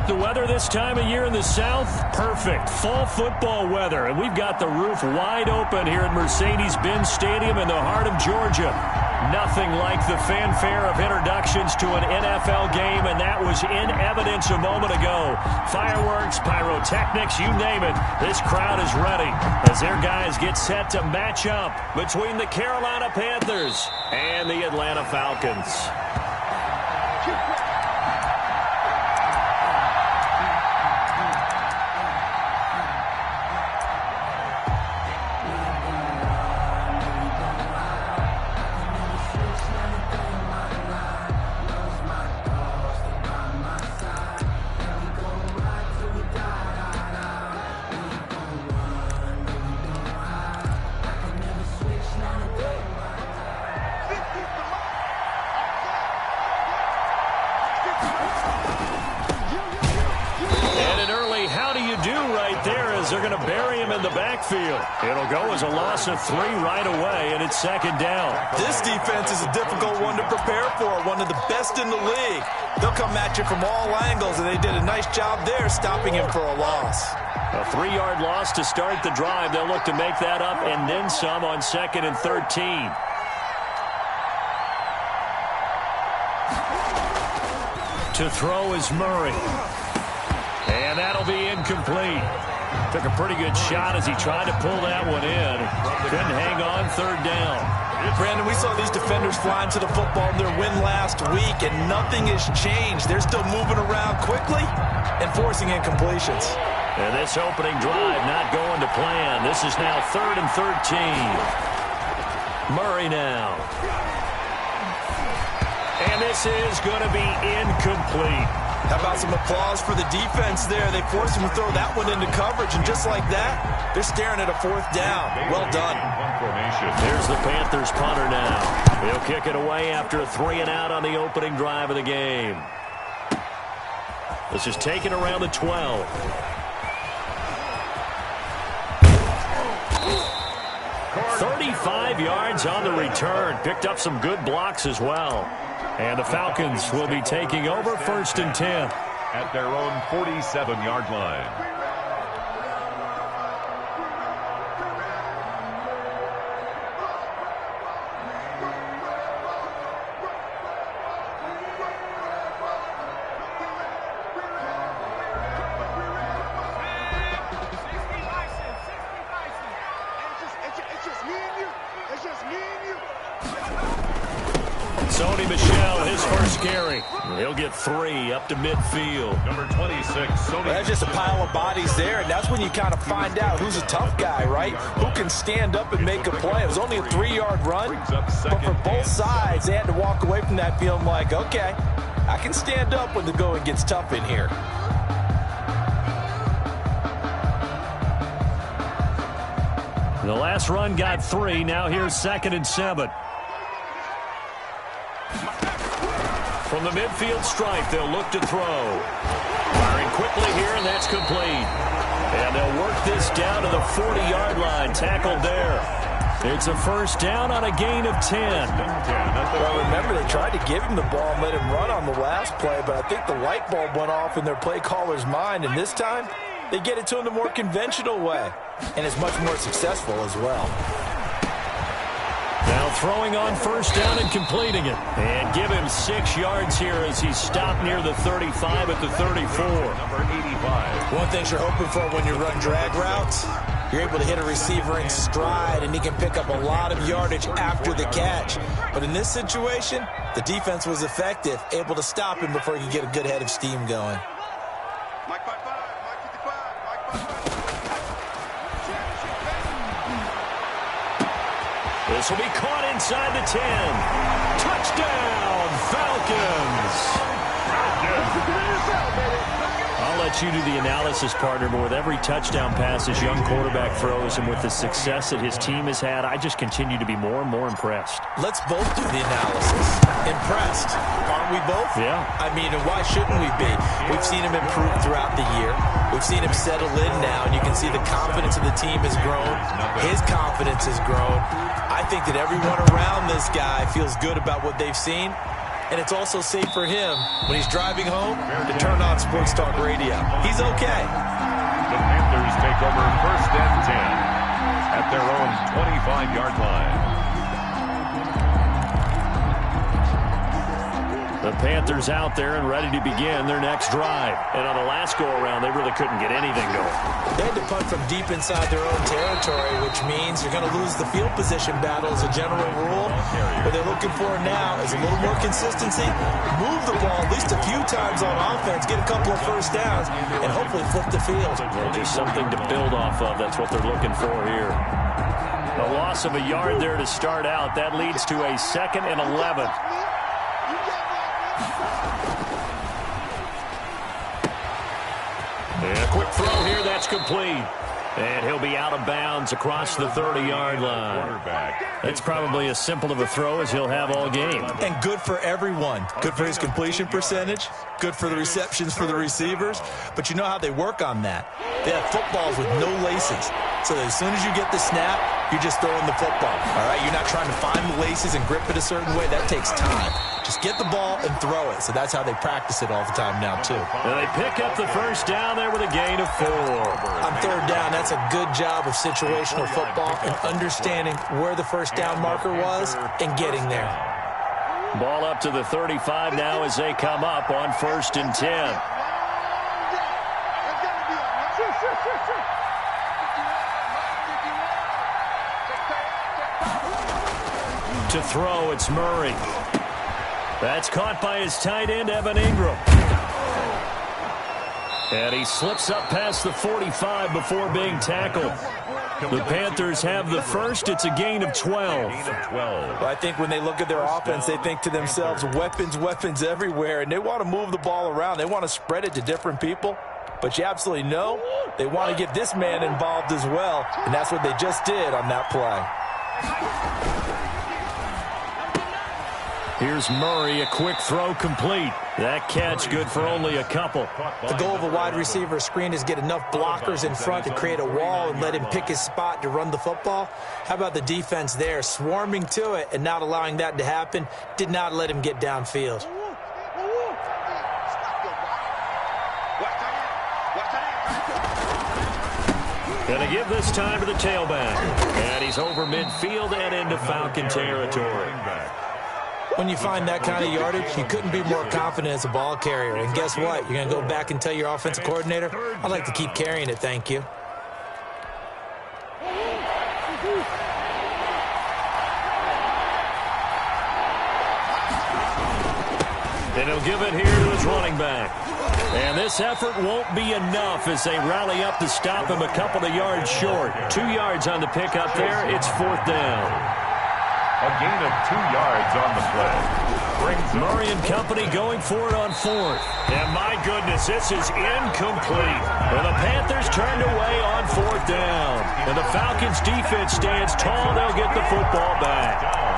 the weather this time of year in the South? Perfect. Fall football weather. And we've got the roof wide open here at Mercedes-Benz Stadium in the heart of Georgia. Nothing like the fanfare of introductions to an NFL game, and that was in evidence a moment ago. Fireworks, pyrotechnics, you name it. This crowd is ready as their guys get set to match up between the Carolina Panthers and the Atlanta Falcons. They're going to bury him in the backfield. It'll go as a loss of 3 right away, and it's second down. This defense is a difficult one to prepare for, one of the best in the league. They'll come at you from all angles, and they did a nice job there stopping him for a loss. A 3-yard loss to start the drive. They'll look to make that up and then some on 2nd and 13. To throw is Murray. And that'll be incomplete. Took a pretty good shot as he tried to pull that one in. Couldn't hang on, 3rd down. Brandon, we saw these defenders flying to the football in their win last week, and nothing has changed. They're still moving around quickly and forcing incompletions. And this opening drive not going to plan. This is now 3rd and 13. Murray now. And this is going to be incomplete. How about some applause for the defense there? They forced him to throw that one into coverage, and just like that, they're staring at a 4th down. Well done. There's the Panthers punter now. He'll kick it away after a 3-and-out on the opening drive of the game. This is taken around the 12. "35 yards on the return. Picked up some good blocks as well. And the Falcons will be taking over 1st and 10. At their own 47-yard line. He'll get 3 up to midfield. Number 26, Sony. That's just a pile of bodies there, and that's when you kind of find out who's a tough guy, right? Who can stand up and make a play. It was only a 3-yard run, but for both sides, they had to walk away from that feeling like, okay, I can stand up when the going gets tough in here. The last run got 3. Now here's 2nd and 7. From the midfield stripe, they'll look to throw. Firing quickly here, and that's complete. And they'll work this down to the 40-yard line. Tackled there. It's a 1st down on a gain of 10. Well, remember, they tried to give him the ball and let him run on the last play, but I think the light bulb went off in their play caller's mind, and this time, they get it to him the more conventional way, and it's much more successful as well. Now throwing on 1st down and completing it. And give him 6 yards here as he's stopped near the 35 at the 34. Number 85. One thing you're hoping for when you run drag routes, you're able to hit a receiver in stride, and he can pick up a lot of yardage after the catch. But in this situation, the defense was effective, able to stop him before he could get a good head of steam going. This will be caught inside the 10. Touchdown, Falcons. I'll let you do the analysis, partner, but with every touchdown pass this young quarterback throws and with the success that his team has had, I just continue to be more and more impressed. Let's both do the analysis. Impressed. Aren't we both? Yeah. I mean, and why shouldn't we be? We've seen him improve throughout the year. We've seen him settle in now, and you can see the confidence of the team has grown. His confidence has grown. I think that everyone around this guy feels good about what they've seen, and it's also safe for him when he's driving home to turn on Sports Talk Radio. He's okay. The Panthers take over 1st and 10 at their own 25-yard line. The Panthers out there and ready to begin their next drive. And on the last go-around, they really couldn't get anything going. They had to punt from deep inside their own territory, which means you're going to lose the field position battle as a general rule. What they're looking for now is a little more consistency, move the ball at least a few times on offense, get a couple of first downs, and hopefully flip the field. Well, just something to build off of. That's what they're looking for here. A loss of a yard there to start out. That leads to a 2nd and 11. And a quick throw here, that's complete. And he'll be out of bounds across the 30-yard line. That's probably as simple of a throw as he'll have all game. And good for everyone. Good for his completion percentage. Good for the receptions for the receivers. But you know how they work on that. They have footballs with no laces. So that as soon as you get the snap, you're just throwing the football. All right, you're not trying to find the laces and grip it a certain way. That takes time. Just get the ball and throw it. So that's how they practice it all the time now, too. And they pick up the first down there with a gain of 4. On 3rd down, that's a good job of situational football and understanding where the first down marker was and getting there. Ball up to the 35 now as they come up on 1st and 10. To throw, it's Murray. That's caught by his tight end, Evan Ingram. And he slips up past the 45 before being tackled. The Panthers have the first. It's a gain of 12. Well, I think when they look at their offense, they think to themselves, weapons everywhere, and they want to move the ball around. They want to spread it to different people. But you absolutely know they want to get this man involved as well, and that's what they just did on that play. Here's Murray, a quick throw complete. That catch good for only a couple. The goal of a wide receiver screen is get enough blockers in front to create a wall and let him pick his spot to run the football. How about the defense there, swarming to it and not allowing that to happen? Did not let him get downfield. Gonna give this time to the tailback. And he's over midfield and into Falcon territory. When you find that kind of yardage, you couldn't be more confident as a ball carrier. And guess what? You're going to go back and tell your offensive coordinator, I'd like to keep carrying it, thank you. And he'll give it here to his running back. And this effort won't be enough as they rally up to stop him a couple of yards short. 2 yards on the pickup there. It's 4th down. A gain of 2 yards on the play. Murray and company going for it on 4th. And my goodness, this is incomplete. And the Panthers turned away on 4th down. And the Falcons defense stands tall. They'll get the football back.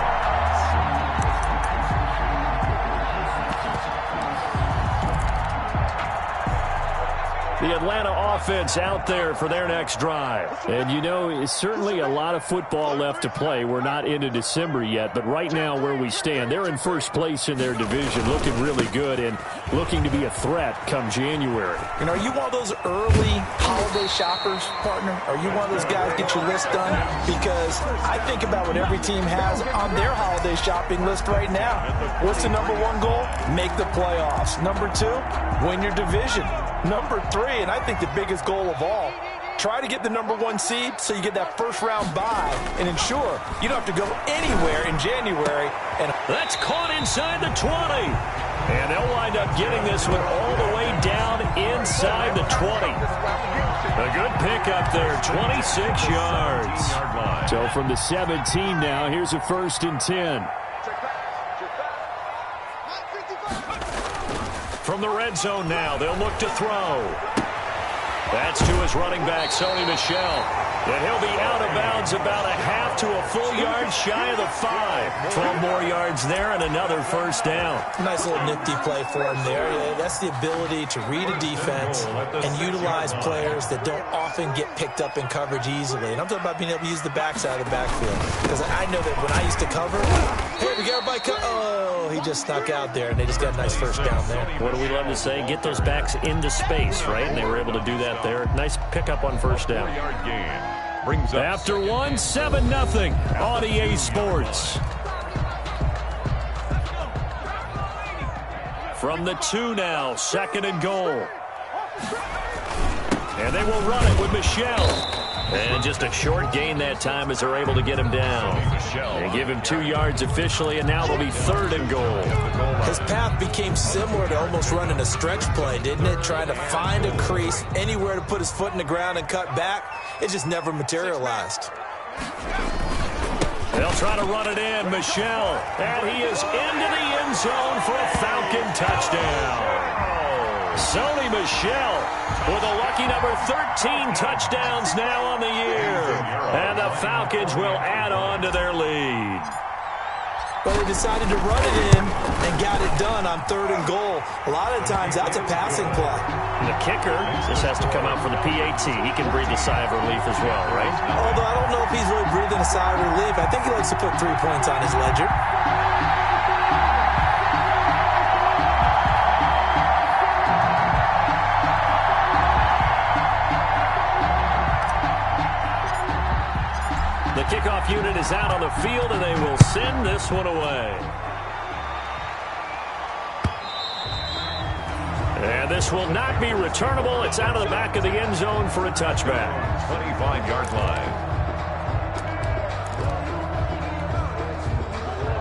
The Atlanta offense out there for their next drive. And, you know, it's certainly a lot of football left to play. We're not into December yet, but right now where we stand, they're in first place in their division, looking really good and looking to be a threat come January. And are you one of those early holiday shoppers, partner? Are you one of those guys get your list done? Because I think about what every team has on their holiday shopping list right now. What's the number 1 goal? Make the playoffs. Number 2, win your division. Number 3, and I think the biggest goal of all, try to get the number 1 seed so you get that first-round bye and ensure you don't have to go anywhere in January. And that's caught inside the 20. And they'll wind up getting this one all the way down inside the 20. A good pickup there, 26 yards. So from the 17 now, here's a 1st and 10. From the red zone now, they'll look to throw. That's to his running back, Sony Michel. And he'll be out of bounds about a half to a full yard shy of the 5. 12 more yards there and another 1st down. Nice little nifty play for him there. That's the ability to read a defense and utilize players that don't often get picked up in coverage easily. And I'm talking about being able to use the backside of the backfield. Because I know that when I used to cover, hey, good. We got everybody. Oh, he just snuck out there, and they just got a nice first down there. What do we love to say? Get those backs into space, right? And they were able to do that there. Nice pickup on first down. After one, 7-0 on EA Sports. From the 2 now, 2nd and goal. And they will run it with Michel. And just a short gain that time as they're able to get him down. And give him 2 yards officially, and now they'll be 3rd and goal. His path became similar to almost running a stretch play, didn't it? Trying to find a crease, anywhere to put his foot in the ground and cut back. It just never materialized. They'll try to run it in. Michel. And he is into the end zone for a Falcon touchdown. Sony Michel with a lucky number 13 touchdowns now on the year. And the Falcons will add on to their lead. But they decided to run it in and got it done on 3rd and goal. A lot of times that's a passing play. The kicker, this has to come out for the PAT. He can breathe a sigh of relief as well, right? Although I don't know if he's really breathing a sigh of relief. I think he likes to put 3 points on his ledger. The kickoff unit is out on the field, and they will send this one away. And this will not be returnable. It's out of the back of the end zone for a touchback. 25-yard line.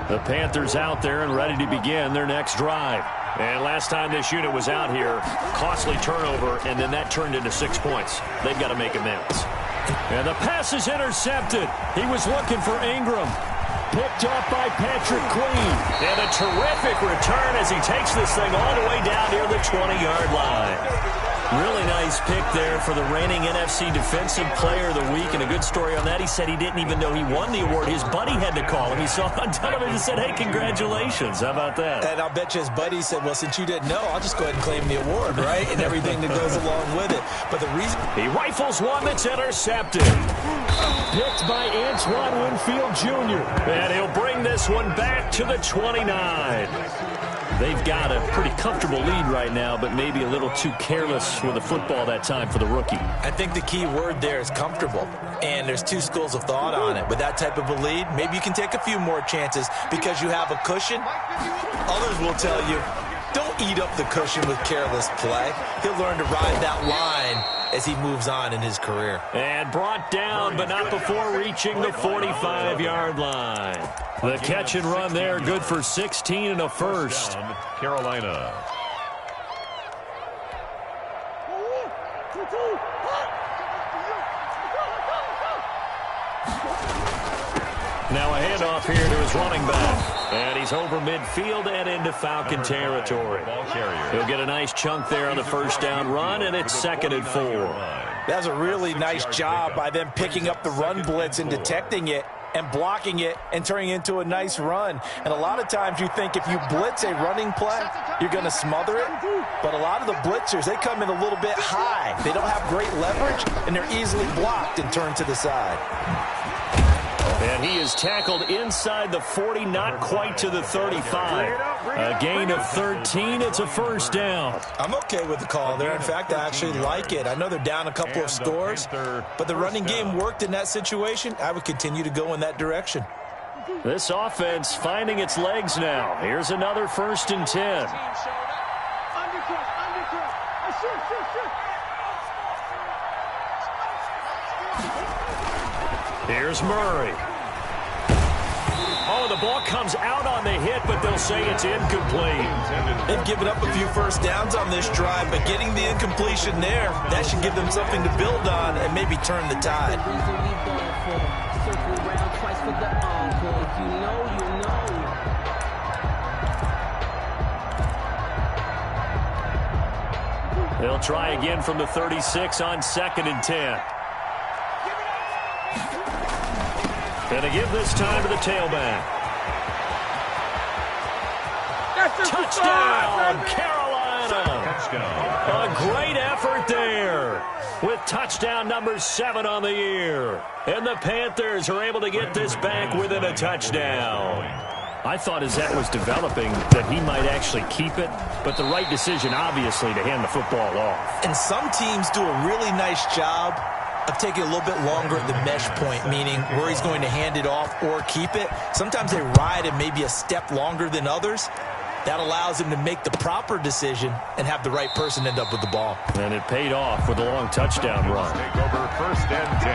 The Panthers out there and ready to begin their next drive. And last time this unit was out here, costly turnover, and then that turned into 6 points. They've got to make amends. And the pass is intercepted. He was looking for Ingram. Picked up by Patrick Queen. And a terrific return as he takes this thing all the way down near the 20-yard line. Really nice pick there for the reigning NFC Defensive Player of the Week. And a good story on that. He said he didn't even know he won the award. His buddy had to call him. He saw it on television and said, hey, congratulations. How about that? And I'll bet you his buddy said, well, since you didn't know, I'll just go ahead and claim the award, right? And everything that goes along with it. But the reason... He rifles one that's intercepted. Picked by Antoine Winfield Jr. And he'll bring this one back to the 29. They've got a pretty comfortable lead right now, but maybe a little too careless with the football that time for the rookie. I think the key word there is comfortable, and there's 2 schools of thought on it. With that type of a lead, maybe you can take a few more chances because you have a cushion. Others will tell you, don't eat up the cushion with careless play. He'll learn to ride that line as he moves on in his career. And brought down, but not before reaching the 45-yard line. The catch and run there, good for 16 and a first. Carolina. Now a handoff here to his running back. And he's over midfield and into Falcon territory. He'll get a nice chunk there on the first down run, and it's 2nd and 4. That's a really nice job by them picking up the run blitz and detecting it and blocking it and turning it into a nice run. And a lot of times you think if you blitz a running play, you're going to smother it. But a lot of the blitzers, they come in a little bit high. They don't have great leverage, and they're easily blocked and turned to the side. And he is tackled inside the 40, not quite to the 35. A gain of 13. It's a first down. I'm okay with the call there. In fact, I actually like it. I know they're down a couple of scores, but the running game worked in that situation. I would continue to go in that direction. This offense finding its legs now. Here's another 1st and 10. Here's Murray. Oh, the ball comes out on the hit, but they'll say it's incomplete. They've given up a few first downs on this drive, but getting the incompletion there, that should give them something to build on and maybe turn the tide. They'll try again from the 36 on 2nd and 10. And to give this time to the tailback. Touchdown, Carolina! A great effort there with touchdown number 7 on the year. And the Panthers are able to get this back within a touchdown. I thought as that was developing that he might actually keep it, but the right decision, obviously, to hand the football off. And some teams do a really nice job of taking a little bit longer at the mesh point, meaning where he's going to hand it off or keep it. Sometimes they ride it maybe a step longer than others. That allows him to make the proper decision and have the right person end up with the ball. And it paid off with a long touchdown run. Take over 1st and 10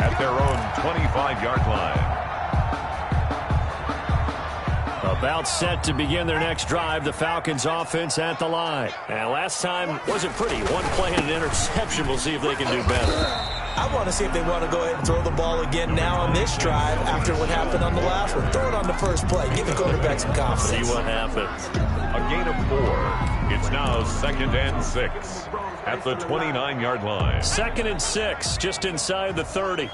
at their own 25-yard line. About set to begin their next drive, the Falcons offense at the line. And last time wasn't pretty. One play and an interception. We'll see if they can do better. I want to see if they want to go ahead and throw the ball again now on this drive after what happened on the last one. Throw it on the first play. Give the quarterback some confidence. See what happens. A gain of 4. It's now 2nd and 6 at the 29-yard line. 2nd and 6, just inside the 30.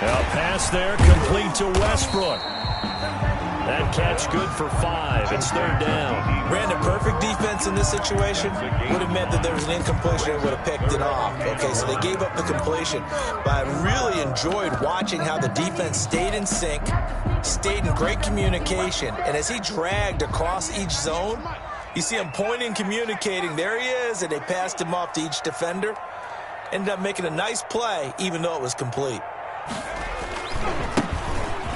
A pass there, complete to Westbrook. That catch good for 5. It's 3rd down. Brandon, perfect defense in this situation would have meant that there was an incompletion and would have picked it off. Okay, so they gave up the completion. But I really enjoyed watching how the defense stayed in sync, stayed in great communication. And as he dragged across each zone, you see him pointing, communicating. There he is, and they passed him off to each defender. Ended up making a nice play, even though it was complete.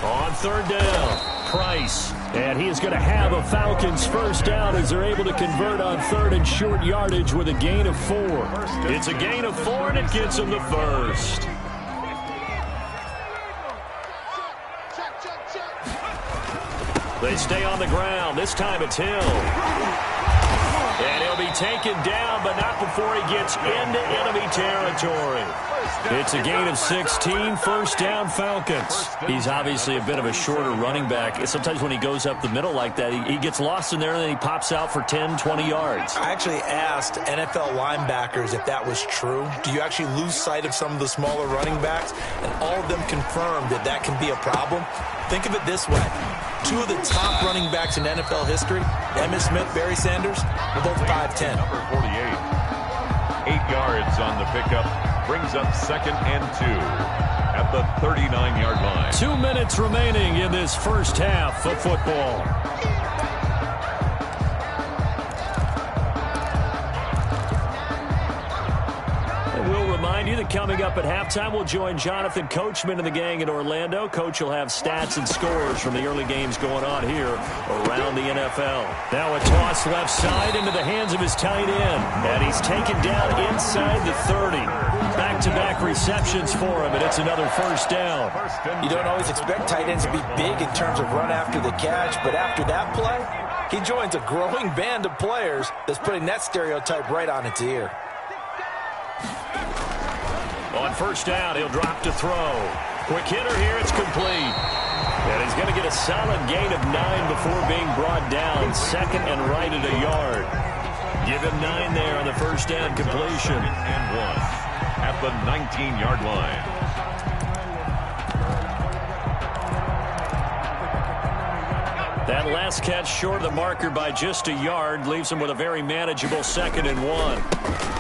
On 3rd down, Price. And he is going to have a Falcons first down as they're able to convert on 3rd and short yardage with a gain of 4. It's a gain of 4, and it gets them the first. They stay on the ground. This time it's Hill. And he'll be taken down, but not before he gets into enemy territory. It's a gain of 16, first down Falcons. He's obviously a bit of a shorter running back. Sometimes when he goes up the middle like that, he gets lost in there and then he pops out for 10, 20 yards. I actually asked NFL linebackers if that was true. Do you actually lose sight of some of the smaller running backs? And all of them confirmed that that can be a problem. Think of it this way. 2 of the top running backs in NFL history, Emmitt Smith, Barry Sanders, are both 5'10". Number 48. 8 yards on the pickup. Brings up 2nd and 2 at the 39-yard line. 2 minutes remaining in this first half of football. We'll remind you that coming up at halftime, we'll join Jonathan Coachman and the gang in Orlando. Coach will have stats and scores from the early games going on here around the NFL. Now a toss left side into the hands of his tight end. And he's taken down inside the 30. Back-to-back receptions for him, and it's another first down. You don't always expect tight ends to be big in terms of run after the catch, but after that play, he joins a growing band of players that's putting that stereotype right on its ear. On first down, he'll drop to throw. Quick hitter here, it's complete. And he's going to get a solid gain of 9 before being brought down. 2nd and right at a yard. Give him 9 there on the first down completion. And 1 at the 19-yard line. That last catch short of the marker by just a yard leaves him with a very manageable 2nd and 1.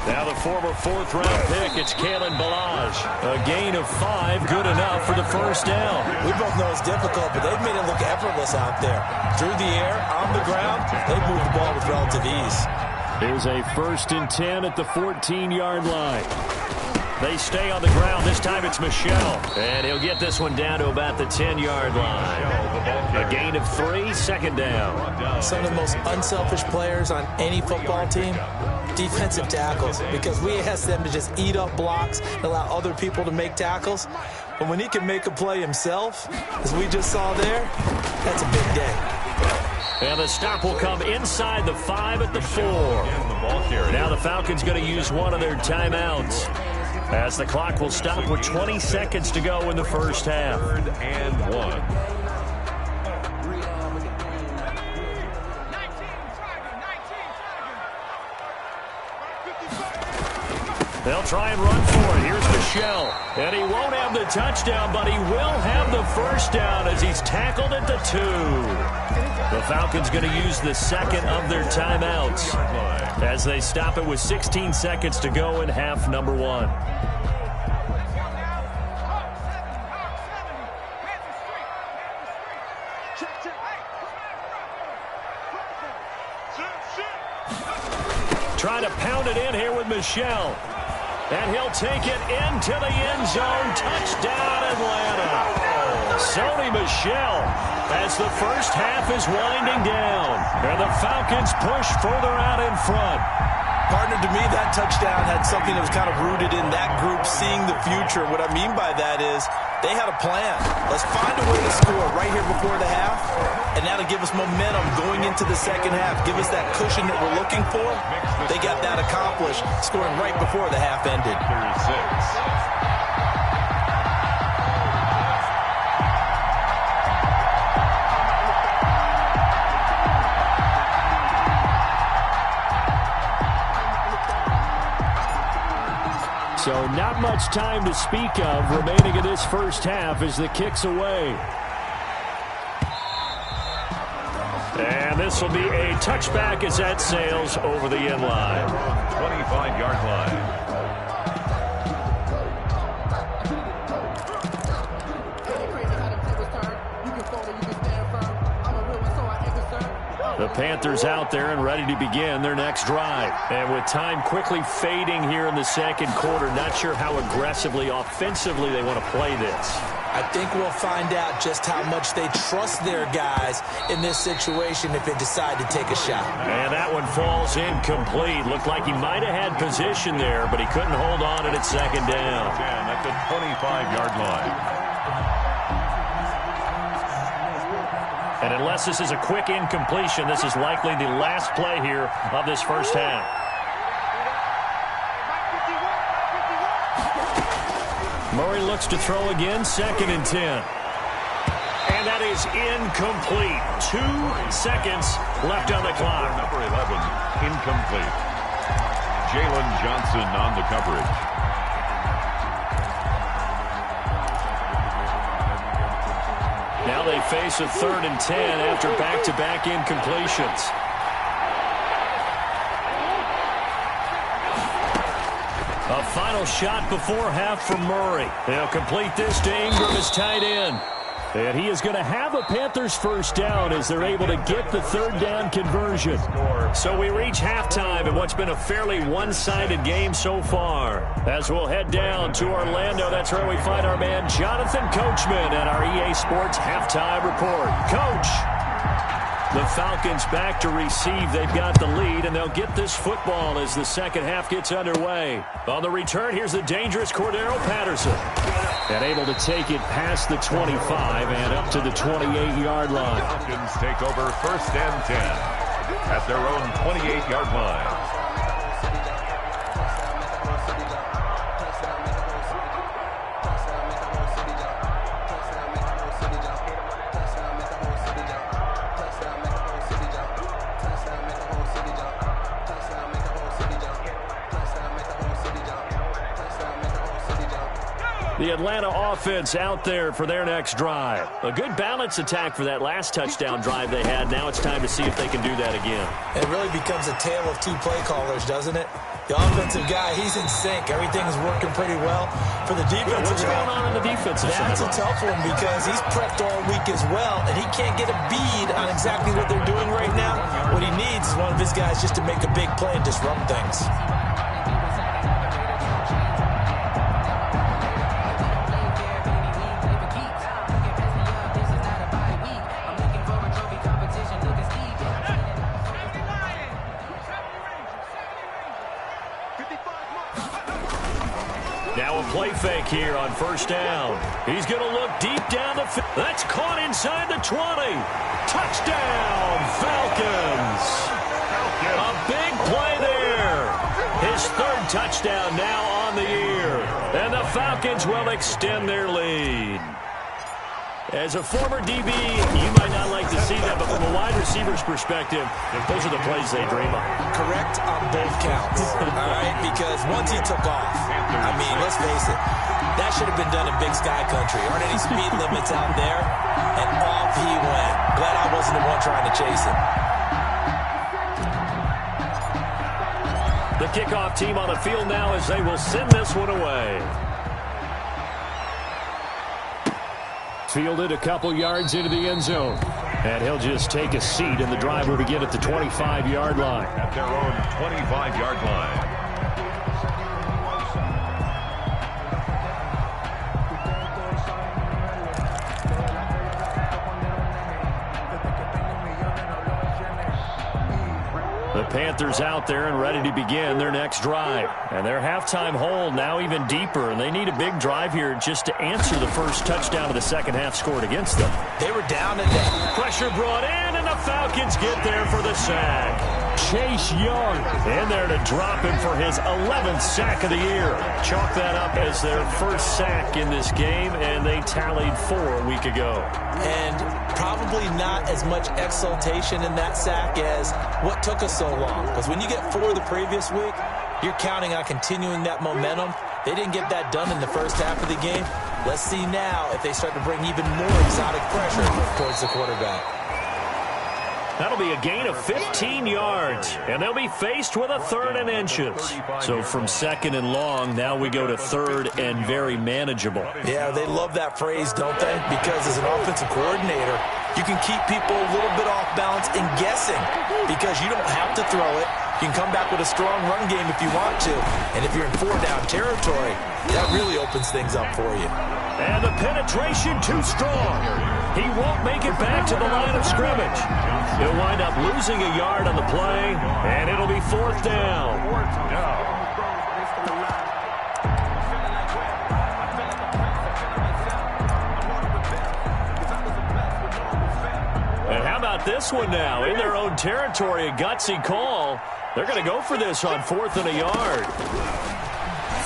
Now the former 4th-round pick, it's Kalen Ballage. A gain of 5, good enough for the first down. We both know it's difficult, but they've made it look effortless out there. Through the air, on the ground, they've moved the ball with relative ease. Here's a 1st and 10 at the 14-yard line. They stay on the ground. This time it's Michel. And he'll get this one down to about the 10-yard line. A gain of 3, 2nd down. Some of the most unselfish players on any football team, defensive tackles, because we ask them to just eat up blocks and allow other people to make tackles. But when he can make a play himself, as we just saw there, that's a big day. And the stop will come inside the 5 at the 4. Now the Falcons going to use one of their timeouts, as the clock will stop with 20 seconds to go in the first half. 3rd and 1. They'll try and run for it. Here's Michel. And he won't have the touchdown, but he will have the first down as he's tackled at the 2. The Falcons going to use the 2nd of their timeouts as they stop it with 16 seconds to go in half number 1. Trying to pound it in here with Michel. And he'll take it into the end zone. Touchdown, Atlanta. Sony Michel as the first half is winding down. And the Falcons push further out in front. Partner, to me, that touchdown had something that was kind of rooted in that group seeing the future. What I mean by that is they had a plan. Let's find a way to score right here before the half, and that'll give us momentum going into the second half. Give us that cushion that we're looking for. They got that accomplished, scoring right before the half ended. 36. So not much time to speak of remaining in this first half as the kick's away. And this will be a touchback as that sails over the end line. 25-yard line. The Panthers out there and ready to begin their next drive. And with time quickly fading here in the second quarter, not sure how aggressively, offensively they want to play this. I think we'll find out just how much they trust their guys in this situation if they decide to take a shot. And that one falls incomplete. Looked like he might have had position there, but he couldn't hold on at second down. At the 25-yard line. And unless this is a quick incompletion, this is likely the last play here of this first half. Murray looks to throw again, 2nd and 10. And that is incomplete. 2 seconds left on the clock. Number 11, incomplete. Jalen Johnson on the coverage. Now they face a 3rd and 10 after back-to-back incompletions. A final shot before half from Murray. They'll complete this to Ingram as tight end. And he is going to have a Panthers first down as they're able to get the 3rd down conversion. So we reach halftime in what's been a fairly one-sided game so far. As we'll head down to Orlando, that's where we find our man Jonathan Coachman at our EA Sports Halftime Report. Coach, the Falcons back to receive. They've got the lead, and they'll get this football as the second half gets underway. On the return, here's the dangerous Cordero Patterson. And able to take it past the 25 and up to the 28-yard line. Falcons take over 1st and 10 at their own 28-yard line. The Atlanta offense out there for their next drive. A good balance attack for that last touchdown drive they had. Now it's time to see if they can do that again. It really becomes a tale of 2 play callers, doesn't it? The offensive guy, he's in sync. Everything's working pretty well. For the defensive What's going on in the defensive side? That's a tough one because he's prepped all week as well, and he can't get a bead on exactly what they're doing right now. What he needs is one of his guys just to make a big play and disrupt things. Now a play fake here on 1st down. He's going to look deep down the field. That's caught inside the 20. Touchdown, Falcons. A big play there. His 3rd touchdown now on the year. And the Falcons will extend their lead. As a former DB, you might not like to see that, but from a wide receiver's perspective, those are the plays they dream of. Correct on both counts, all right? Because once he took off, I mean, let's face it, that should have been done in Big Sky Country. Aren't any speed limits out there? And off he went. Glad I wasn't the one trying to chase him. The kickoff team on the field now as they will send this one away. Fielded a couple yards into the end zone. And he'll just take a seat, and the drive will begin at the 25-yard line. At their own 25-yard line. The Panthers out there and ready to begin their next drive. And their halftime hold now even deeper, and they need a big drive here just to answer the first touchdown of the second half scored against them. They were down and down. Pressure brought in, and the Falcons get there for the sack. Chase Young in there to drop him for his 11th sack of the year. Chalk that up as their first sack in this game, and they tallied 4 a week ago. And probably not as much exultation in that sack as what took us so long. Because when you get 4 the previous week, you're counting on continuing that momentum. They didn't get that done in the first half of the game. Let's see now if they start to bring even more exotic pressure towards the quarterback. That'll be a gain of 15 yards, and they'll be faced with a 3rd and inches. So from 2nd and long, now we go to 3rd and very manageable. Yeah, they love that phrase, don't they? Because as an offensive coordinator, you can keep people a little bit off balance and guessing because you don't have to throw it. You can come back with a strong run game if you want to. And if you're in 4-down territory, that really opens things up for you. And the penetration too strong. He won't make it back to the line of scrimmage. He'll wind up losing a yard on the play, and it'll be 4th down. And how about this one now? In their own territory, a gutsy call. They're going to go for this on 4th and a yard.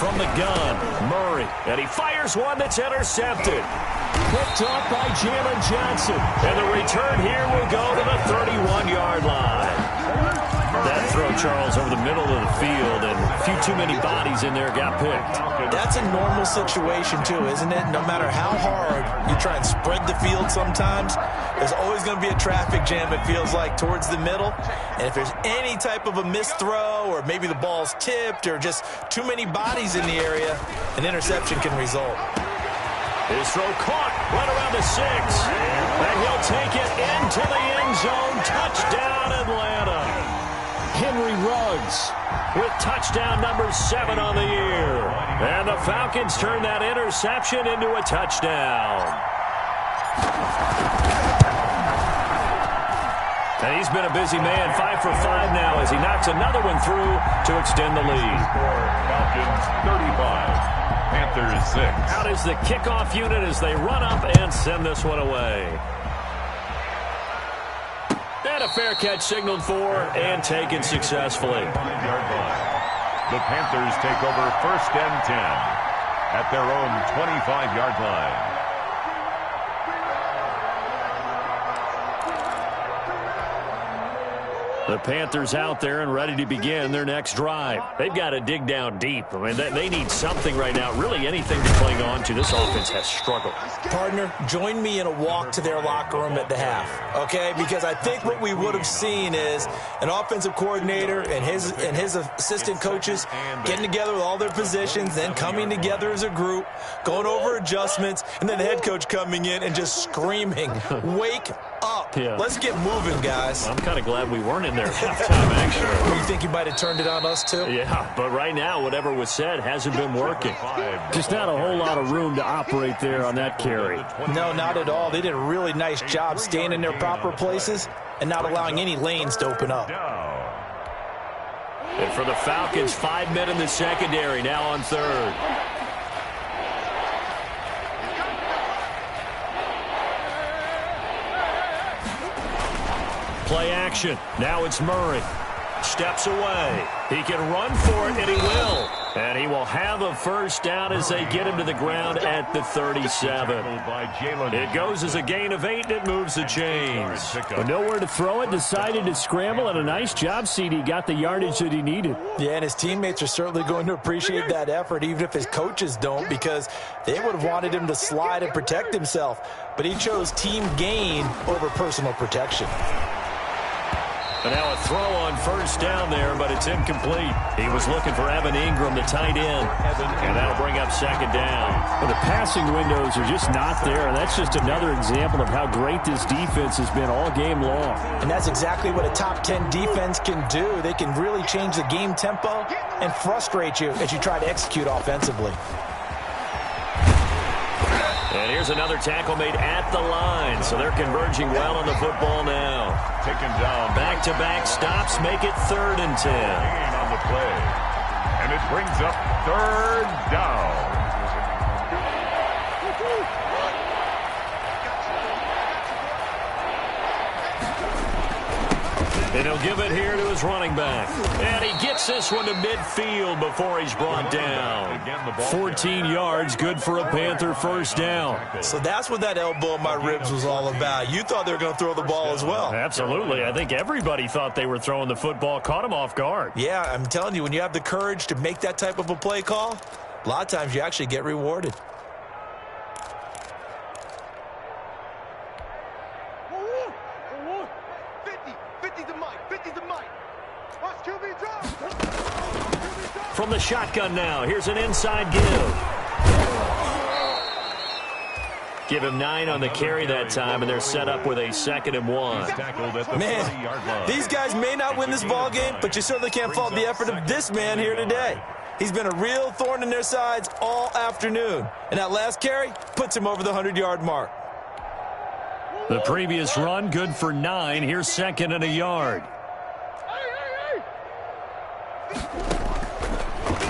From the gun, Murray, and he fires one that's intercepted. Picked off by Jalen Johnson. And the return here will go to the 31-yard line. That throw, Charles, over the middle of the field, and a few too many bodies in there got picked. That's a normal situation, too, isn't it? No matter how hard you try and spread the field sometimes, there's always going to be a traffic jam, it feels like, towards the middle. And if there's any type of a missed throw or maybe the ball's tipped or just too many bodies in the area, an interception can result. His throw caught right around the 6. And he'll take it into the end zone. Touchdown, Atlanta. Henry Ruggs with touchdown number 7 on the year. And the Falcons turn that interception into a touchdown. And he's been a busy man, 5 for 5 now as he knocks another one through to extend the lead. Falcons 35. Panthers 6. Out is the kickoff unit as they run up and send this one away. And a fair catch signaled for and taken successfully. The Panthers take over 1st and 10 at their own 25-yard line. The Panthers out there and ready to begin their next drive. They've got to dig down deep. I mean, they need something right now, really anything to cling on to. This offense has struggled. Partner, join me in a walk to their locker room at the half, okay? Because I think what we would have seen is an offensive coordinator and his assistant coaches getting together with all their positions, then coming together as a group, going over adjustments, and then the head coach coming in and just screaming, wake up. Yeah. Let's get moving, guys. I'm kind of glad we weren't in there at halftime, actually. You think you might have turned it on us, too? Yeah, but right now, whatever was said hasn't been working. Just not a whole lot of room to operate there on that carry. No, not at all. They did a really nice job staying in their proper places and not allowing any lanes to open up. And for the Falcons, 5 men in the secondary, now on 3rd. Play action. Now it's Murray. Steps away. He can run for it, and he will. And he will have a first down as they get him to the ground at the 37. It goes as a gain of 8, and it moves the chains. But nowhere to throw it, decided to scramble, and a nice job, CD. Got the yardage that he needed. Yeah, and his teammates are certainly going to appreciate that effort, even if his coaches don't, because they would have wanted him to slide and protect himself. But he chose team gain over personal protection. And now a throw on first down there, but it's incomplete. He was looking for Evan Ingram, the tight end, and that'll bring up second down. Well, the passing windows are just not there, and that's just another example of how great this defense has been all game long. And that's exactly what a top 10 defense can do. They can really change the game tempo and frustrate you as you try to execute offensively. And here's another tackle made at the line, so they're converging well on the football now. Taken down. Back-to-back stops make it 3rd and 10. Gain on the play. And it brings up 3rd down. And he'll give it here to his running back. And he gets this one to midfield before he's brought down. 14 yards, good for a Panther first down. So that's what that elbow in my ribs was all about. You thought they were going to throw the ball as well. Absolutely. I think everybody thought they were throwing the football, caught him off guard. Yeah, I'm telling you, when you have the courage to make that type of a play call, a lot of times you actually get rewarded. From the shotgun now, here's an inside give. Give him 9 on the carry that time, and they're set up with a 2nd and 1. Man, these guys may not win this ball game, but you certainly can't fault the effort of this man here today. He's been a real thorn in their sides all afternoon, and that last carry puts him over the 100-yard mark. The previous run, good for 9. Here's 2nd and a yard.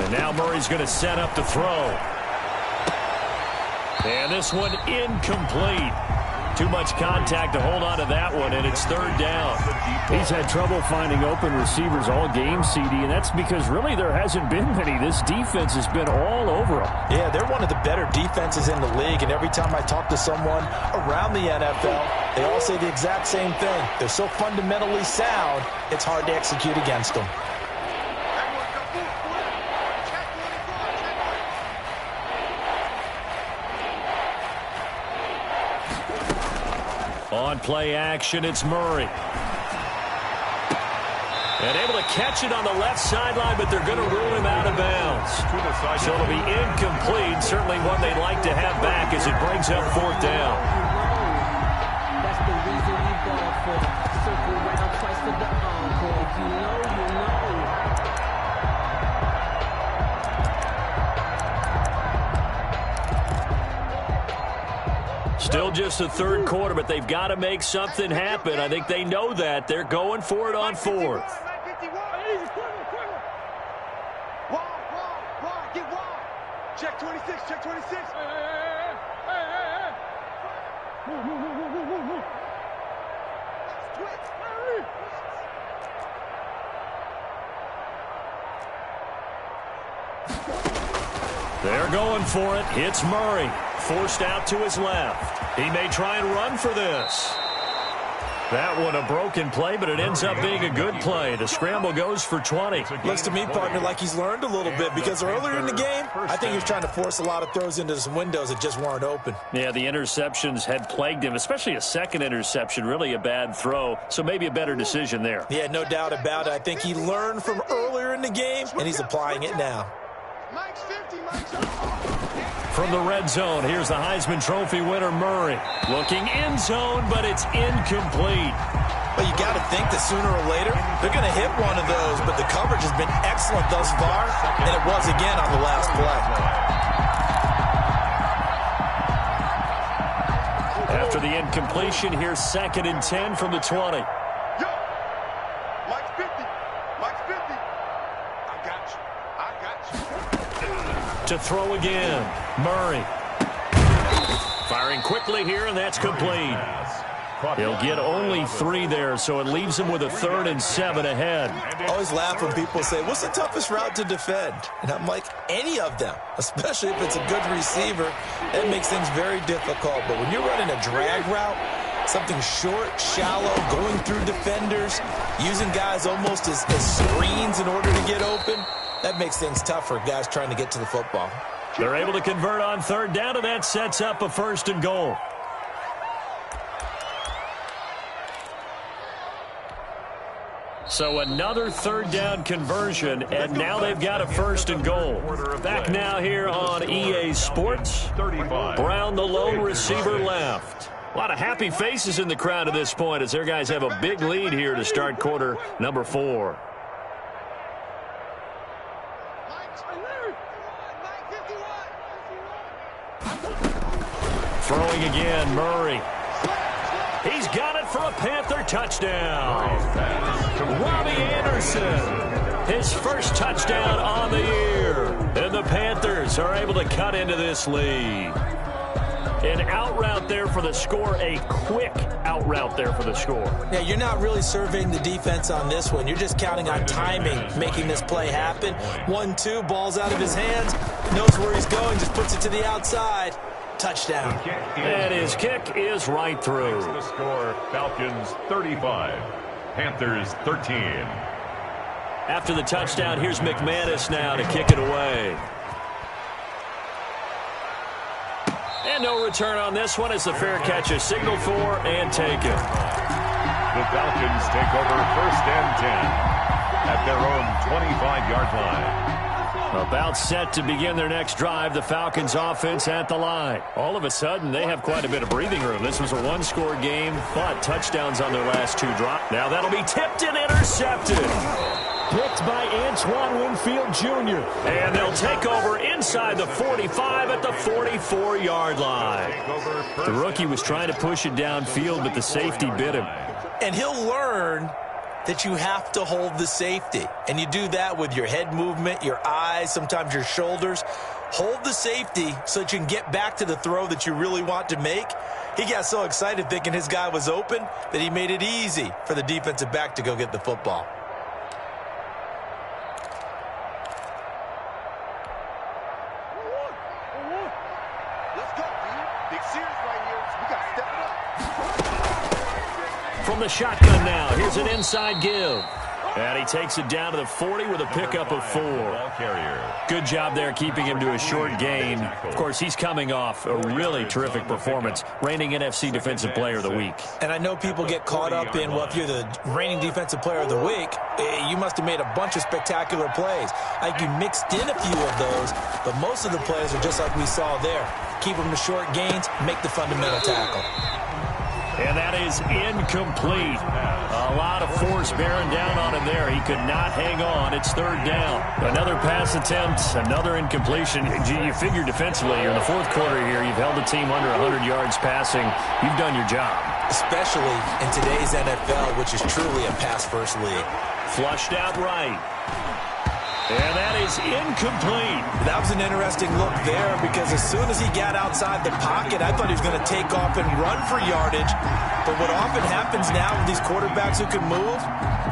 And now Murray's going to set up to throw. And this one incomplete. Too much contact to hold on to that one, and it's 3rd down. He's had trouble finding open receivers all game, CD, and that's because really there hasn't been many. This defense has been all over them. Yeah, they're one of the better defenses in the league, and every time I talk to someone around the NFL, they all say the exact same thing. They're so fundamentally sound, it's hard to execute against them. On play action, it's Murray. And able to catch it on the left sideline, but they're going to rule him out of bounds. So it'll be incomplete. Certainly one they'd like to have back as it brings up 4th down. That's the reason we ball for. Circle round twice for the encore. If you know, you know. Still just the 3rd quarter, but they've got to make something happen. I think they know that. They're going for it on 4th. Check 26, check 26. They're going for it. It's Murray. Forced out to his left. He may try and run for this. That one a broken play, but it ends up being a good play. The scramble goes for 20. Looks to me, partner, like he's learned a little bit because earlier in the game, I think he was trying to force a lot of throws into some windows that just weren't open. Yeah, the interceptions had plagued him, especially a second interception, really a bad throw, so maybe a better decision there. Yeah, no doubt about it. I think he learned from earlier in the game, and he's applying it now. Mike's 50, Mike's From the red zone, here's the Heisman Trophy winner, Murray. Looking end zone, but it's incomplete. Well, you got to think that sooner or later, they're going to hit one of those, but the coverage has been excellent thus far, and it was again on the last play. After the incompletion, here's 2nd and 10 from the 20. Yo, Mike's 50, Mike's 50. I got you, I got you. To throw again, Murray. Firing quickly here, and that's complete. He'll get only 3 there, so it leaves him with a 3rd and 7 ahead. I always laugh when people say, what's the toughest route to defend? And I'm like, any of them, especially if it's a good receiver. That makes things very difficult. But when you're running a drag route, something short, shallow, going through defenders, using guys almost as screens in order to get open, that makes things tough for guys trying to get to the football. They're able to convert on 3rd down, and that sets up a 1st and goal. So another third down conversion, and now they've got a 1st and goal. Back now here on EA Sports. Brown, the lone receiver, left. A lot of happy faces in the crowd at this point as their guys have a big lead here to start quarter number 4. Throwing again, Murray. He's got it for a Panther touchdown. Robbie Anderson, his first touchdown on the year. And the Panthers are able to cut into this lead. An out route there for the score, a quick out route there for the score. Yeah, you're not really surveying the defense on this one. You're just counting on timing, making this play happen. 1-2, ball's out of his hands, knows where he's going, just puts it to the outside. Touchdown. And his kick is right through. The score, Falcons 35, Panthers 13. After the touchdown, here's McManus now to kick it away. And no return on this one as the fair catch is signaled for and taken. The Falcons take over 1st and 10 at their own 25-yard line. About set to begin their next drive, the Falcons offense at the line. All of a sudden, they have quite a bit of breathing room. This was a one-score game, but touchdowns on their last 2 drops. Now that'll be tipped and intercepted. Picked by Antoine Winfield Jr. And they'll take over inside the 45 at the 44-yard line. The rookie was trying to push it downfield, but the safety bit him. And he'll learn that you have to hold the safety. And you do that with your head movement, your eyes, sometimes your shoulders. Hold the safety so that you can get back to the throw that you really want to make. He got so excited thinking his guy was open that he made it easy for the defensive back to go get the football. Let's go, dude. Big series right here. We got to step it up. From the shotgun now, here's an inside give. And he takes it down to the 40 with a pickup of 4. Good job there keeping him to a short gain. Of course, he's coming off a really terrific performance, reigning NFC Defensive Player of the Week. And I know people get caught up in, well, if you're the reigning Defensive Player of the Week, you must have made a bunch of spectacular plays. Like you mixed in a few of those, but most of the plays are just like we saw there. Keep them to short gains, make the fundamental tackle. And that is incomplete. A lot of force bearing down on him there. He could not hang on. It's 3rd down. Another pass attempt, another incompletion. You figure defensively, you're in the 4th quarter here. You've held the team under 100 yards passing. You've done your job. Especially in today's NFL, which is truly a pass-first league. Flushed out right. And that is incomplete. That was an interesting look there because as soon as he got outside the pocket, I thought he was going to take off and run for yardage. But what often happens now with these quarterbacks who can move,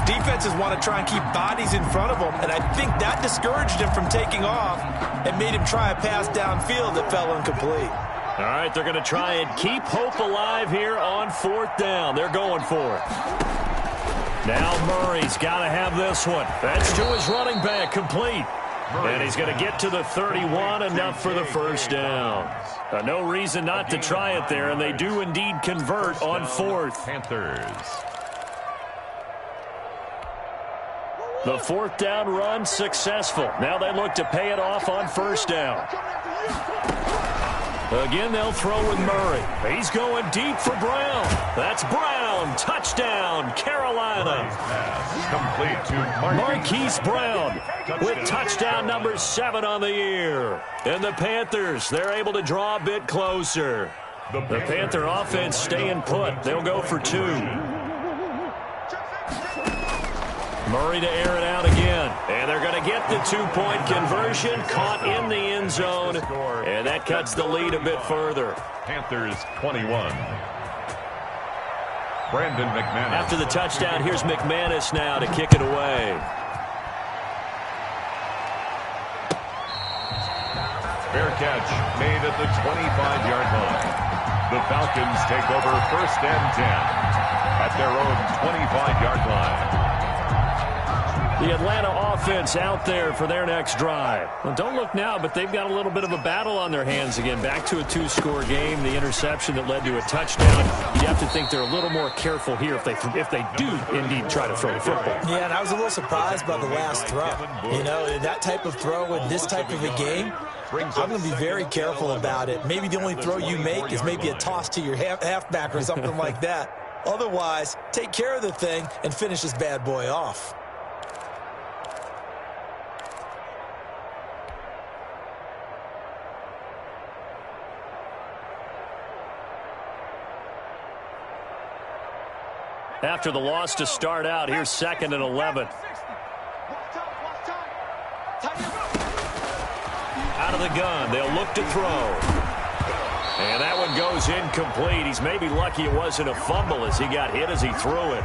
defenses want to try and keep bodies in front of them. And I think that discouraged him from taking off and made him try a pass downfield that fell incomplete. All right, they're going to try and keep hope alive here on 4th down. They're going for it. Now Murray's got to have this one. That's to his running back, complete. And he's going to get to the 31, enough for the 1st down. No reason not to try it there, and they do indeed convert on 4th. Panthers. The 4th down run successful. Now they look to pay it off on 1st down. Again, they'll throw with Murray. He's going deep for Brown. That's Brown. Touchdown, Carolina. Complete to Marquise Brown with touchdown number 7 on the year. And the Panthers, they're able to draw a bit closer. The Panther offense staying put. They'll go for 2. Murray to air it out again. And they're going to get the 2-point conversion. Caught in the end zone. And that cuts the lead a bit further. Panthers 21. Brandon McManus. After the touchdown, here's McManus now to kick it away. Fair catch made at the 25-yard line. The Falcons take over 1st and 10 at their own 25-yard line. The Atlanta offense out there for their next drive. Well, don't look now, but they've got a little bit of a battle on their hands again. Back to a 2-score game. The interception that led to a touchdown. You have to think they're a little more careful here if they do indeed try to throw the football. Yeah, and I was a little surprised by the last throw. You know, that type of throw in this type of a game, I'm going to be very careful about it. Maybe the only throw you make is maybe a toss to your halfback or something like that. Otherwise, take care of the thing and finish this bad boy off. After the loss to start out, here's 2nd and 11. Out of the gun, they'll look to throw. And that one goes incomplete. He's maybe lucky it wasn't a fumble as he got hit as he threw it.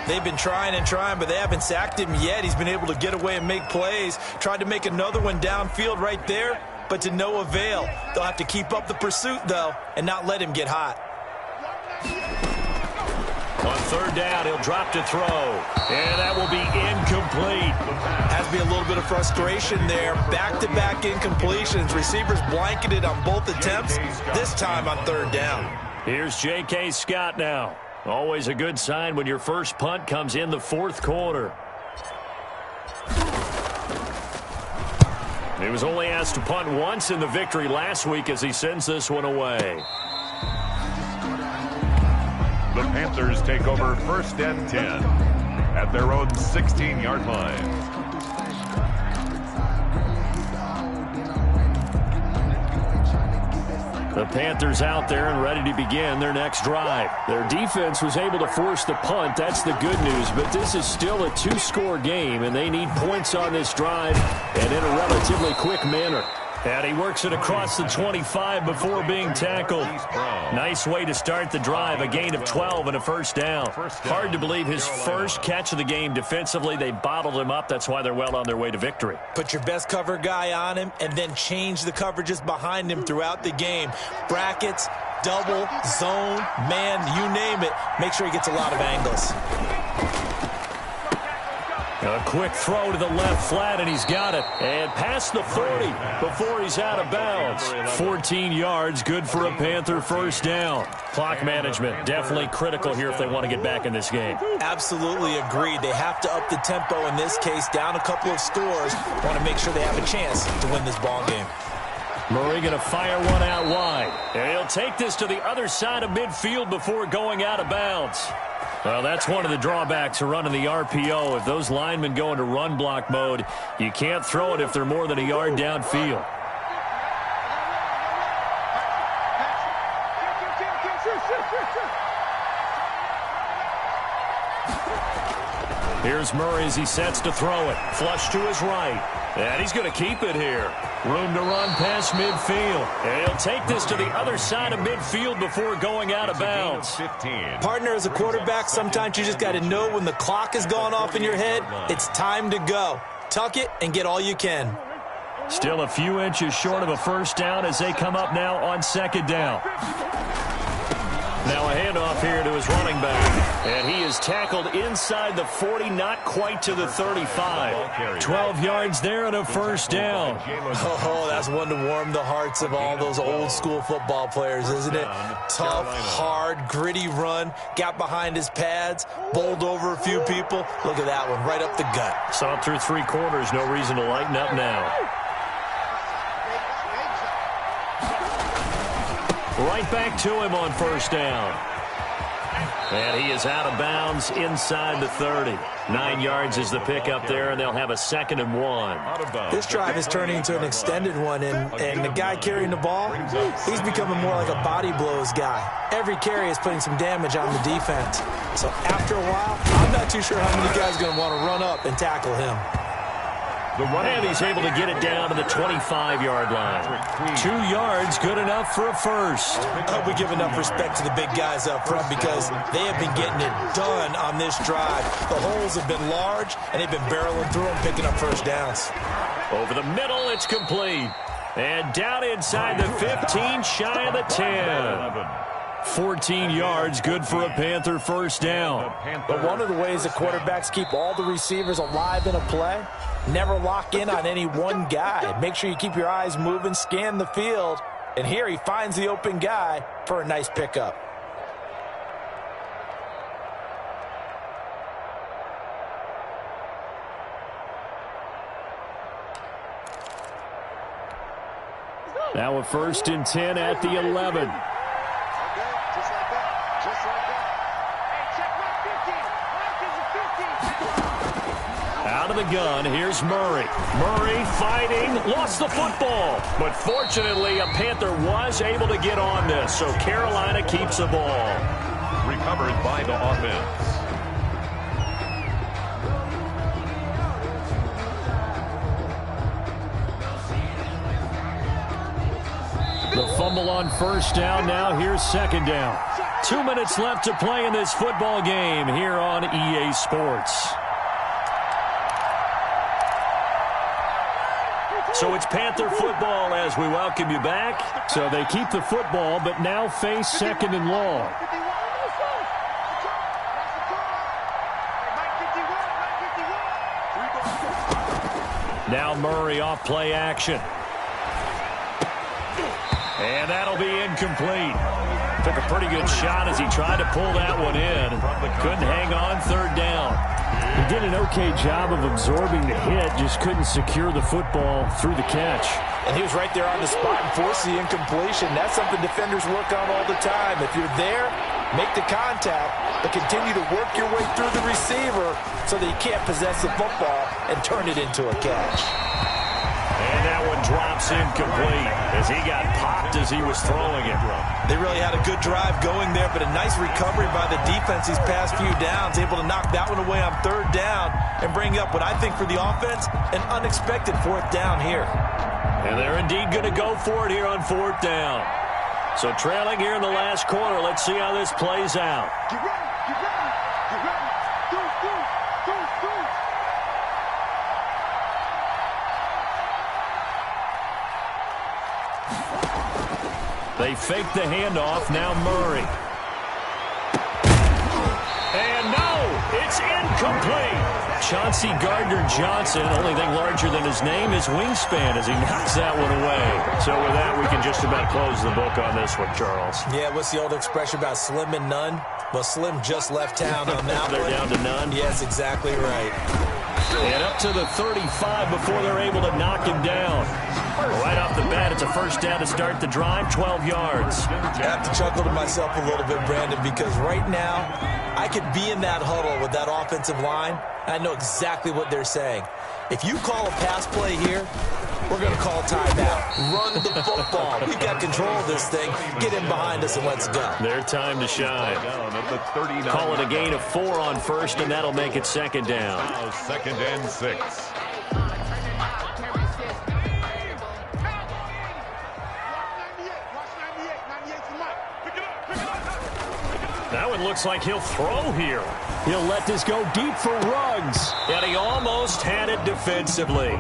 They've been trying and trying, but they haven't sacked him yet. He's been able to get away and make plays. Tried to make another one downfield right there, but to no avail. They'll have to keep up the pursuit, though, and not let him get hot. On 3rd down, he'll drop to throw. And that will be incomplete. Has to be a little bit of frustration there. Back-to-back incompletions. Receivers blanketed on both attempts, this time on 3rd down. Here's J.K. Scott now. Always a good sign when your first punt comes in the 4th quarter. He was only asked to punt once in the victory last week as he sends this one away. The Panthers take over 1st and 10 at their own 16-yard line. The Panthers out there and ready to begin their next drive. Their defense was able to force the punt. That's the good news, but this is still a 2-score game, and they need points on this drive and in a relatively quick manner. And he works it across the 25 before being tackled. Nice way to start the drive, a gain of 12 and a 1st down. Hard to believe his first catch of the game defensively. They bottled him up. That's why they're well on their way to victory. Put your best cover guy on him and then change the coverages behind him throughout the game. Brackets, double, zone, man, you name it. Make sure he gets a lot of angles. A quick throw to the left flat, and he's got it. And past the 40 before he's out of bounds. 14 yards, good for a Panther 1st down. Clock management, definitely critical here if they want to get back in this game. Absolutely agreed. They have to up the tempo in this case, down a couple of scores. Want to make sure they have a chance to win this ball game. Murray going to fire one out wide. And he'll take this to the other side of midfield before going out of bounds. Well, that's one of the drawbacks of running the RPO. If those linemen go into run block mode, you can't throw it if they're more than a yard downfield. Here's Murray as he sets to throw it. Flush to his right. And he's going to keep it here. Room to run past midfield. And he'll take this to the other side of midfield before going out of bounds. Partner, as a quarterback, sometimes you just got to know when the clock has gone off in your head, it's time to go. Tuck it and get all you can. Still a few inches short of a 1st down as they come up now on 2nd down. Now a handoff here to his running back. And he is tackled inside the 40, not quite to the 35. 12 yards there and a 1st down. Oh, that's one to warm the hearts of all those old school football players, isn't it? Tough, hard, gritty run. Got behind his pads, bowled over a few people. Look at that one, right up the gut. Saw it through 3 quarters. No reason to lighten up now. Right back to him on 1st down. And he is out of bounds inside the 30. 9 yards is the pickup there, and they'll have a 2nd and 1. This drive is turning into an extended one, and the guy carrying the ball, he's becoming more like a body blows guy. Every carry is putting some damage on the defense. So after a while, I'm not too sure how many guys are going to want to run up and tackle him. And he's able to get it down to the 25-yard line. 2 yards, good enough for a 1st. I hope we give enough respect to the big guys up front because they have been getting it done on this drive. The holes have been large, and they've been barreling through them, picking up 1st downs. Over the middle, it's complete. And down inside the 15, shy of the 10. 14 yards, good for a Panther first down. But one of the ways the quarterbacks keep all the receivers alive in a play, never lock in on any one guy. Make sure you keep your eyes moving, scan the field, and here he finds the open guy for a nice pickup. Now a 1st and 10 at the 11. Out of the gun, here's Murray. Murray fighting, lost the football. But fortunately, a Panther was able to get on this, so Carolina keeps the ball. Recovered by the offense. The fumble on first down. Now here's second down. 2 minutes left to play in this football game here on EA Sports. So it's Panther football as we welcome you back. So they keep the football, but now face 2nd and long. Now Murray off play action. And that'll be incomplete. Took a pretty good shot as he tried to pull that one in. Couldn't hang on, 3rd down. He did an okay job of absorbing the hit, just couldn't secure the football through the catch. And he was right there on the spot and forced the incompletion. That's something defenders work on all the time. If you're there, make the contact, but continue to work your way through the receiver so that you can't possess the football and turn it into a catch. And that one drops incomplete as he got popped as he was throwing it. They really had a good drive going there, but a nice recovery by the defense these past few downs, able to knock that one away on 3rd down and bring up what I think for the offense, an unexpected 4th down here. And they're indeed going to go for it here on 4th down. So trailing here in the last quarter, let's see how this plays out. Get ready, get ready, get ready. Do. They fake the handoff. Now Murray. And no, it's incomplete. Chauncey Gardner-Johnson, only thing larger than his name is wingspan as he knocks that one away. So with that, we can just about close the book on this one, Charles. Yeah, what's the old expression about slim and none? Well, Slim just left town on that They're one. down to none. Yes, exactly right. And up to the 35 before they're able to knock him down. Right off the bat, it's a 1st down to start the drive, 12 yards. I have to chuckle to myself a little bit, Brandon, because right now I could be in that huddle with that offensive line. I know exactly what they're saying. If you call a pass play here, we're going to call timeout. Run the football. We've got control of this thing. Get in behind us and let's go. Their time to shine. Call it a gain of 4 on 1st, and that'll make it 2nd down. Now 2nd and 6. That one looks like he'll throw here. He'll let this go deep for Ruggs. And he almost had it defensively.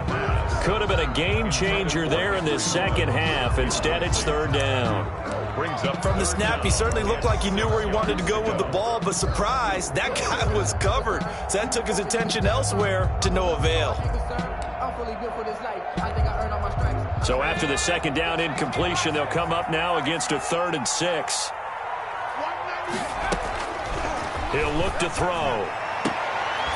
Could have been a game changer there in this second half. Instead, it's 3rd down. Brings up From the snap, he certainly looked like he knew where he wanted to go with the ball, but surprise, that guy was covered. So that took his attention elsewhere to no avail. So after the 2nd down incompletion, they'll come up now against a 3rd and 6. He'll look to throw.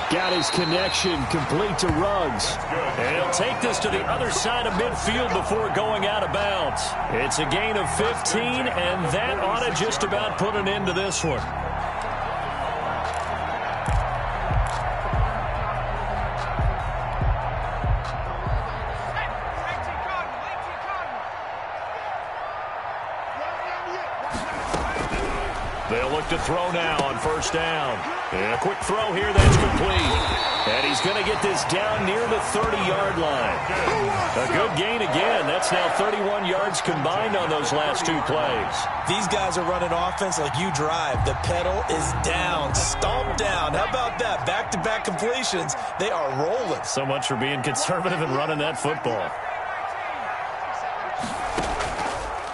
Got his connection complete to Ruggs. And he'll take this to the other side of midfield before going out of bounds. It's a gain of 15, and that ought to just about put an end to this one. They'll look to throw now on 1st down. And a quick throw here that's complete. And he's going to get this down near the 30-yard line. A good gain again. That's now 31 yards combined on those last 2 plays. These guys are running offense like you drive. The pedal is down, stomped down. How about that? Back-to-back completions. They are rolling. So much for being conservative and running that football.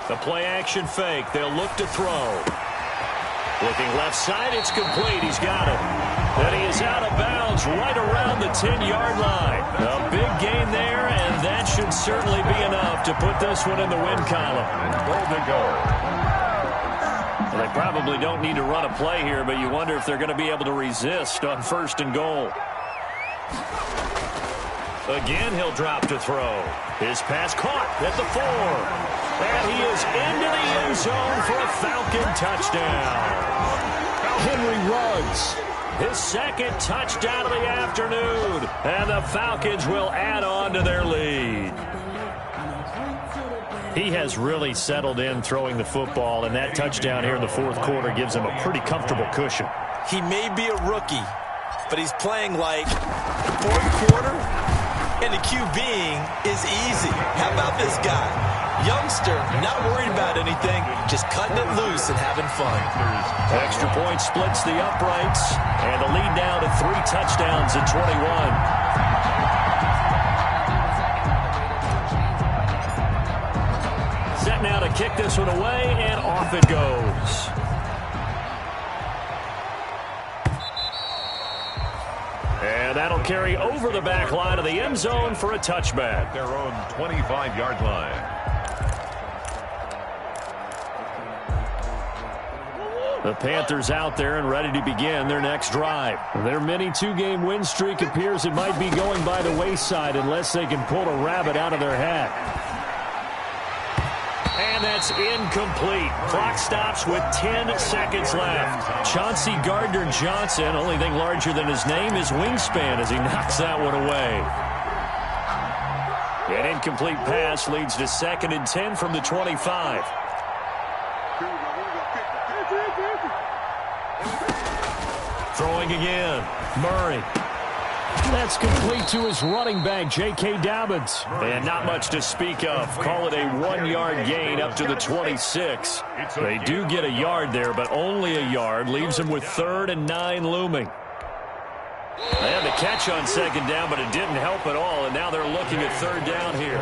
The play action fake. They'll look to throw. Looking left side, it's complete. He's got it. And he is out of bounds right around the 10-yard line. A big gain there, and that should certainly be enough to put this one in the win column. Goal to go. Well, they probably don't need to run a play here, but you wonder if they're going to be able to resist on 1st and goal. Again, he'll drop to throw. His pass caught at the 4. And he is into the end zone for a Falcon touchdown. Henry Ruggs, his 2nd touchdown of the afternoon. And the Falcons will add on to their lead. He has really settled in throwing the football, and that touchdown here in the 4th quarter gives him a pretty comfortable cushion. He may be a rookie, but he's playing like 4th quarter, and the QBing is easy. How about this guy? Youngster, not worried about anything, just cutting it loose and having fun. Extra point splits the uprights, and the lead now to 3 touchdowns at 21. Set now to kick this one away, and off it goes. And that'll carry over the back line of the end zone for a touchback. Their own 25-yard line. The Panthers out there and ready to begin their next drive. Their mini 2-game win streak appears it might be going by the wayside unless they can pull a rabbit out of their hat. And that's incomplete. Clock stops with 10 seconds left. Chauncey Gardner-Johnson, only thing larger than his name is wingspan as he knocks that one away. An incomplete pass leads to 2nd and 10 from the 25. Throwing again. Murray. That's complete to his running back, J.K. Dobbins. And not much to speak of. Call it a 1-yard gain up to the 26. They do get a yard there, but only a yard. Leaves them with 3rd and 9 looming. They had the catch on 2nd down, but it didn't help at all. And now they're looking at 3rd down here.